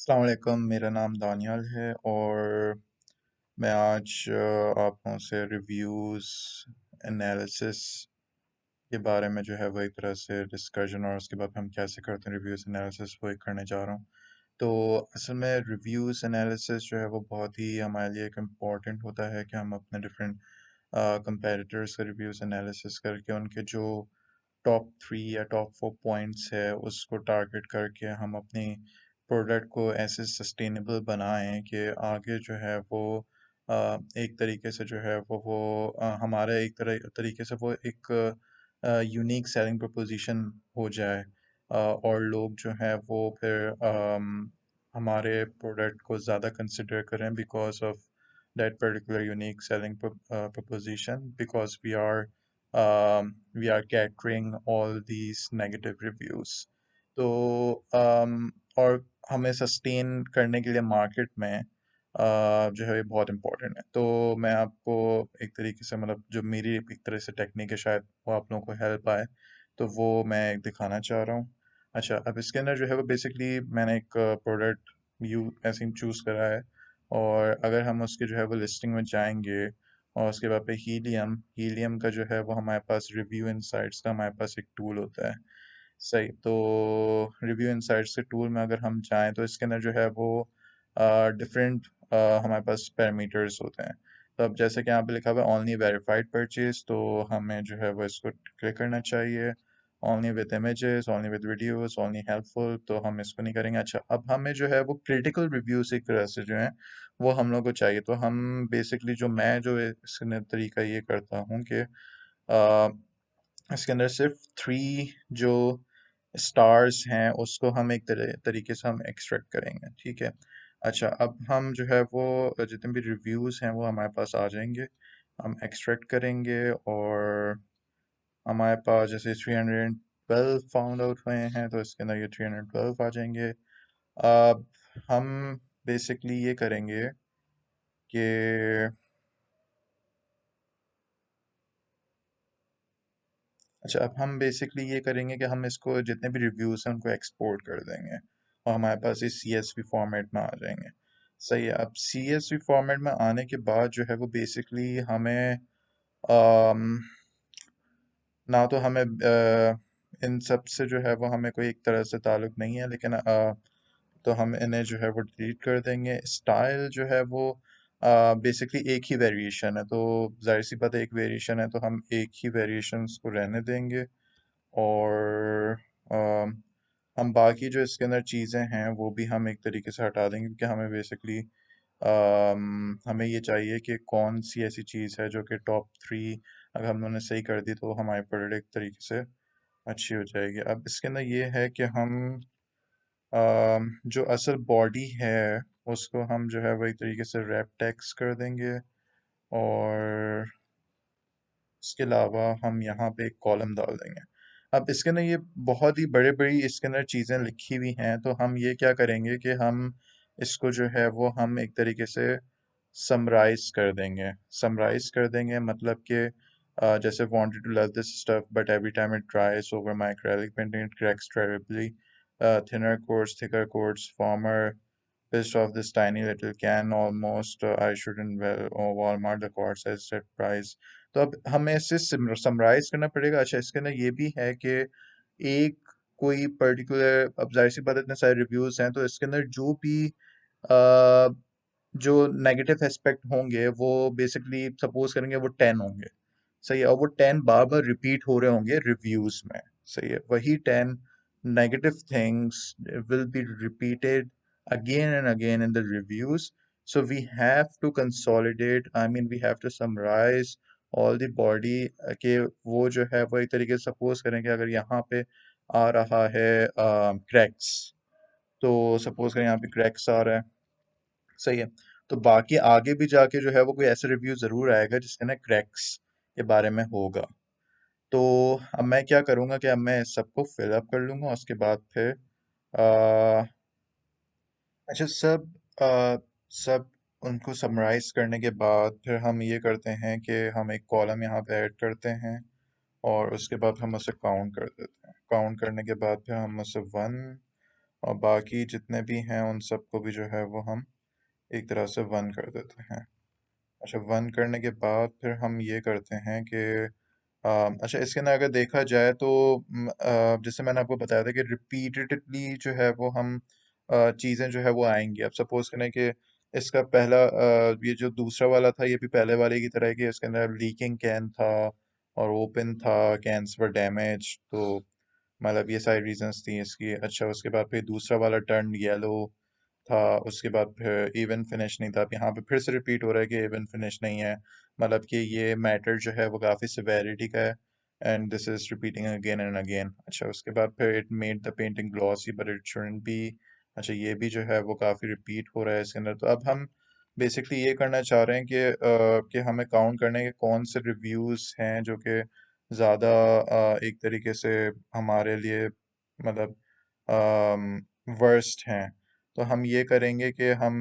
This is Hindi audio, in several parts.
अस्सलाम वालेकुम। मेरा नाम दानियाल है और मैं आज आप लोगों से रिव्यूज़ एनालिसिस के बारे में जो है वो एक तरह से डिस्कशन और उसके बाद हम कैसे करते हैं रिव्यूज़ एनालिसिस वो एक करने जा रहा हूँ। तो असल में रिव्यूज़ एनालिसिस जो है वो बहुत ही हमारे लिए एक इम्पॉर्टेंट होता है कि हम अपने डिफरेंट कंपेटिटर्स का रिव्यूज़ एनालिसिस करके उनके जो टॉप 3 या टॉप 4 पॉइंट्स है उसको टारगेट करके हम अपनी प्रोडक्ट को ऐसे सस्टेनेबल बनाएं कि आगे जो है वो एक तरीके से जो है वो हमारे एक तरीके से वो एक यूनिक सेलिंग प्रपोजिशन हो जाए। और लोग जो है वो फिर हमारे प्रोडक्ट को ज़्यादा कंसिडर करें because of that particular unique selling proposition because we are catering all these negative reviews। तो और हमें सस्टेन करने के लिए मार्केट में जो है ये बहुत इम्पोर्टेंट है। तो मैं आपको एक तरीके से मतलब जो मेरी एक तरह से टेक्निक है शायद वो आप लोगों को हेल्प आए, तो वो मैं दिखाना चाह रहा हूँ। अच्छा, अब इसके अंदर जो है वो बेसिकली मैंने एक प्रोडक्ट ऐसे ही चूज़ करा है। और अगर हम उसके जो है वो लिस्टिंग में जाएंगे और उसके बाद पे हीलियम हीलियम का जो है वो हमारे पास रिव्यू इनसाइट्स का हमारे पास एक टूल होता है। सही, तो रिव्यू इनसाइट्स के टूल में अगर हम जाएं तो इसके अंदर जो है वो डिफरेंट हमारे पास पैरामीटर्स होते हैं। तो अब जैसे कि यहाँ पे लिखा हुआ है ओनली वेरीफाइड परचेज, तो हमें जो है वो इसको क्लिक करना चाहिए। Only with images, only with videos, only helpful, तो हम इसको नहीं करेंगे। अच्छा, अब हमें जो है वो क्रिटिकल रिव्यूज एक तरह से जो है वो हम लोग को चाहिए। तो हम बेसिकली जो मैं जो इसके तरीका ये करता हूँ कि इसके अंदर सिर्फ 3 जो स्टार्स हैं उसको हम एक तरीके से हम एक्सट्रैक्ट करेंगे, ठीक है। अच्छा, अब हम जो है वो जितने भी रिव्यूज़ हैं वो हमारे पास आ जाएंगे, हम एक्सट्रैक्ट करेंगे और हमारे पास जैसे 312 फाउंड आउट हुए हैं तो इसके अंदर ये 312 आ जाएंगे। अब हम बेसिकली ये करेंगे कि अच्छा, अब हम बेसिकली ये करेंगे कि हम इसको जितने भी रिव्यूज़ हैं उनको एक्सपोर्ट कर देंगे और हमारे पास ये CSV फॉर्मेट में आ जाएंगे। सही है, अब CSV फॉर्मेट में आने के बाद जो है वो बेसिकली हमें अम, ना तो हमें इन सब से जो है वो हमें कोई एक तरह से ताल्लुक नहीं है, लेकिन तो हम इन्हें जो है वो डिलीट कर देंगे। स्टाइल जो है वो बेसिकली एक ही वेरिएशन है, तो जाहिर सी बात है एक वेरिएशन है तो हम एक ही वेरिएशंस को रहने देंगे। और अम, हम बाकी जो इसके अंदर चीज़ें हैं वो भी हम एक तरीके से हटा देंगे क्योंकि हमें बेसिकली हमें ये चाहिए कि कौन सी ऐसी चीज़ है जो कि टॉप 3 अगर हम लोगों ने सही कर दी तो हमारे प्रोडक्ट एक तरीके से अच्छी हो जाएगी। अब इसके अंदर ये है कि हम जो असल बॉडी है उसको हम जो है वो एक तरीके से रैप टेक्स्ट कर देंगे। और इसके अलावा हम यहाँ पे एक कॉलम डाल देंगे। अब इसके अंदर ये बहुत ही बड़े बड़ी इसके अंदर चीज़ें लिखी हुई हैं, तो हम ये क्या करेंगे कि हम इसको जो है वो हम एक तरीके से समराइज कर देंगे। समराइज कर देंगे मतलब कि जैसे wanted to love this stuff but every time it dries over my acrylic painting it cracks terribly, thinner coats, thicker coats, former pissed off this tiny little can almost I shouldn't well or Walmart the quad says set price। तो अब हमें इसे समराइज करना पड़ेगा। अच्छा, इसके अंदर ये भी है कि एक कोई पर्टिकुलर, अब जाहिर सी बात है इतने सारे रिव्यूज हैं तो इसके अंदर जो भी अ, जो नेगेटिव एस्पेक्ट होंगे वो बेसिकली सपोज करेंगे वो 10 होंगे। सही है, और वो 10 बार बार रिपीट हो रहे होंगे रिव्यूज में। सही है, वही 10 negative things will be repeated again and again in the reviews, so we have to consolidate, I mean we have to summarize all the body कि वो जो है वो एक तरीके से सपोज करें कि अगर यहाँ पे आ रहा है क्रैक्स, तो सपोज करें यहाँ पे क्रैक्स आ रहा है। सही है, तो बाकी आगे भी जाके जो है वो कोई ऐसा रिव्यू जरूर आएगा जिसके ना क्रैक्स के बारे में होगा। तो अब मैं क्या करूँगा कि अब मैं इस सबको फिलअप कर लूँगा उसके बाद फिर अ, अच्छा, सब उनको समराइज करने के बाद फिर हम ये करते हैं कि हम एक कॉलम यहाँ पे ऐड करते हैं और उसके बाद हम उसे काउंट कर देते हैं। काउंट करने के बाद फिर हम उसे 1 और बाकी जितने भी हैं उन सबको भी जो है वो हम एक तरह से वन कर देते हैं। अच्छा, वन करने के बाद फिर हम ये करते हैं कि अच्छा, इसके अंदर अगर देखा जाए तो जैसे मैंने आपको बताया था कि रिपीटेडली जो है वो हम चीज़ें जो है वो आएंगी। अब सपोज करें कि इसका पहला ये जो दूसरा वाला था ये भी पहले वाले की तरह है कि इसके अंदर लीकिंग कैन था और ओपन था, कैंस वर डैमेज, तो मतलब ये सारी रीजंस थी इसकी। अच्छा, उसके बाद फिर दूसरा वाला टर्न येलो था, उसके बाद फिर इवन फिनिश नहीं था। अब यहाँ पे फिर से रिपीट हो रहा है कि इवन फिनिश नहीं है, मतलब कि ये मैटर जो है वो काफ़ी सिवेरिटी का है, and this is repeating again and again. अच्छा, उसके बाद फिर it made the painting glossy but it shouldn't be. अच्छा, ये भी जो है वो काफ़ी रिपीट हो रहा है इसके अंदर। तो अब हम बेसिकली ये करना चाह रहे हैं कि हमें काउंट करने के कौन से रिव्यूज़ हैं जो कि ज़्यादा एक तरीके से हमारे लिए मतलब वर्स्ट हैं। तो हम ये करेंगे कि हम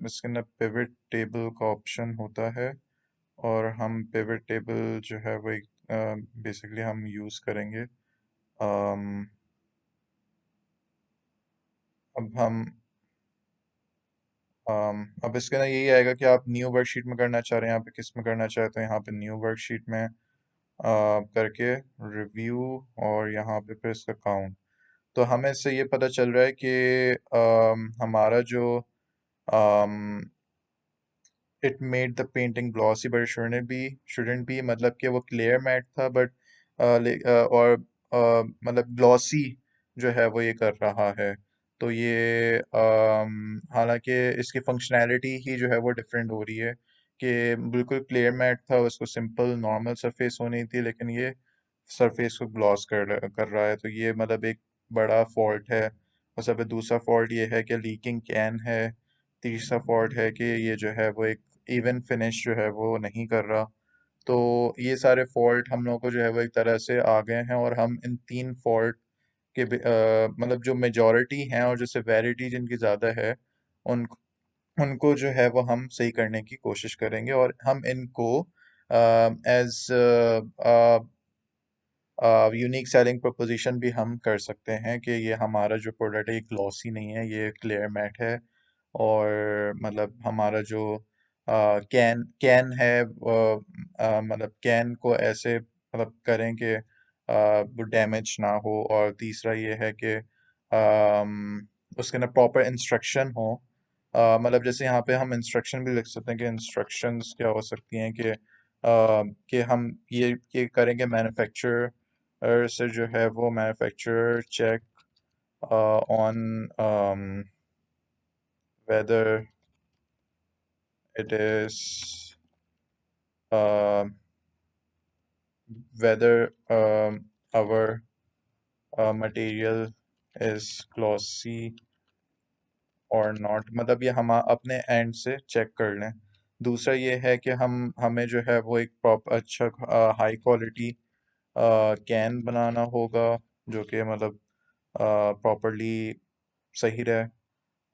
इसके अंदर पिवट टेबल का ऑप्शन होता है, और हम पिवट टेबल जो है वो एक बेसिकली हम यूज़ करेंगे। अम, अब हम अब इसके अंदर यही आएगा कि आप न्यू वर्कशीट में करना चाह रहे हैं, यहाँ पे किस में करना चाहते हैं। यहाँ पे न्यू वर्कशीट में करके रिव्यू, और यहाँ पे फिर इसका काउंट। तो हमें इससे ये पता चल रहा है कि हमारा जो it made the painting glossy but shouldn't be मतलब कि वो क्लियर मैट था, बट और मतलब ग्लॉसी जो है वो ये कर रहा है। तो ये हालांकि इसकी फंक्शनैलिटी ही जो है वो डिफरेंट हो रही है कि बिल्कुल क्लियर मैट था, उसको सिंपल नॉर्मल सरफेस होनी थी, लेकिन ये सरफेस को ग्लॉस कर रहा है। तो ये मतलब एक बड़ा फॉल्ट है। और सब दूसरा फॉल्ट ये है कि लीकिंग कैन है। तीसरा फॉल्ट है कि ये जो है वो एक इवन फिनिश जो है वो नहीं कर रहा। तो ये सारे फॉल्ट हम लोगों को जो है वो एक तरह से आ गए हैं, और हम इन तीन फॉल्ट के मतलब जो मेजॉरिटी हैं और जो सेवेरिटी जिनकी ज़्यादा है, उन उनको जो है वो हम सही करने की कोशिश करेंगे, और हम इनको एज यूनिक सेलिंग प्रोपोजिशन भी हम कर सकते हैं कि ये हमारा जो प्रोडक्ट है ये ग्लॉसी नहीं है, ये क्लियर मैट है। और मतलब हमारा जो कैन कैन है मतलब कैन को ऐसे मतलब करें कि वो डैमेज ना हो। और तीसरा ये है कि उसके अंदर प्रॉपर इंस्ट्रक्शन हो। मतलब जैसे यहाँ पे हम इंस्ट्रक्शन भी लिख सकते हैं कि इंस्ट्रक्शंस क्या हो सकती हैं कि हम ये करेंगे मैन्युफैक्चरर से जो है वो manufacturer check on whether it is whether our material is glossy और नॉट, मतलब ये हम अपने एंड से चेक कर लें। दूसरा ये है कि हमें जो है वो एक प्रॉपर अच्छा हाई क्वालिटी कैन बनाना होगा जो कि मतलब प्रॉपरली सही रहे।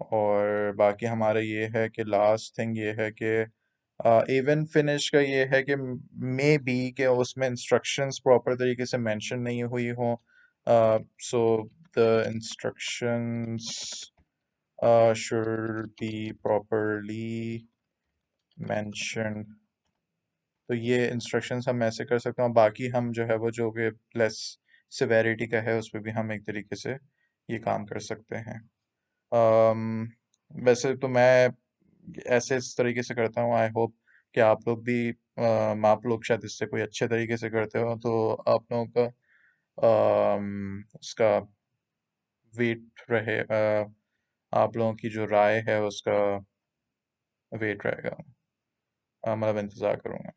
और बाकी हमारा ये है कि लास्ट थिंग ये है कि इवन फिनिश का ये है कि मे बी कि उसमें इंस्ट्रक्शंस प्रॉपर तरीके से मेंशन नहीं हुई हो। So the instructions should be properly mentioned। तो ये इंस्ट्रक्शंस हम ऐसे कर सकते हैं, और बाकी हम जो है वो जो कि लेस सिवेरिटी का है उस पर भी हम एक तरीके से ये काम कर सकते हैं। अम, वैसे तो मैं ऐसे इस तरीके से करता हूँ। आई होप कि आप लोग भी आप लोग शायद इससे कोई अच्छे तरीके से करते हो, तो आप लोगों का उसका वेट रहे आप लोगों की जो राय है उसका वेट रहेगा। मतलब इंतज़ार करूँगा।